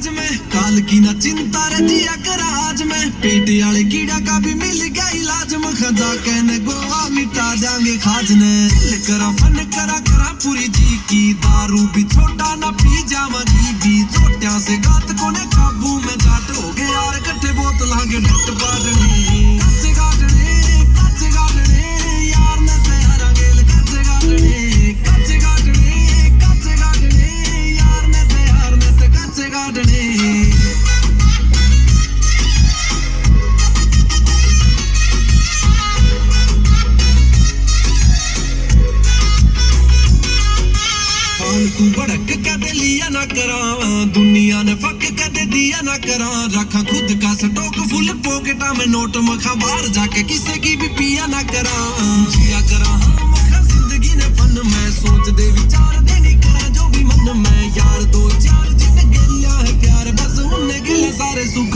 राज में, काल की ना चिंता रहती कराज में, पेटे वाले कीड़ा का भी मिल गया इलाज में, खजा कहने गोवा मिटा देंगे खाज ने, दिल करा फन करा करा पूरी जी की, दारू भी छोटा ना पी जावा भी, छोटिया से गात को ने काबू में जाट हो गए यार, कट्ठे बोतल के डट बाटने, कच्चे गाटने यार ने तैयार गेल, कच्चे गाटने यार ने तैयार ने ते कच्चे गाटने। तू भड़क कदे लिया ना करा, दुनिया ने फक कदे दिया ना करा, रखा खुद का स्टॉक फुल पॉकेटा में, नोट मखा बाहर जाके किसी की भी पिया ना करा, जिया करा हाँ मखा जिंदगी ने फन में, सोच दे विचार दे नहीं करा जो भी मन में, यार दो चार जिन गिलिया है प्यार, बस उन्हें गिले सारे सुख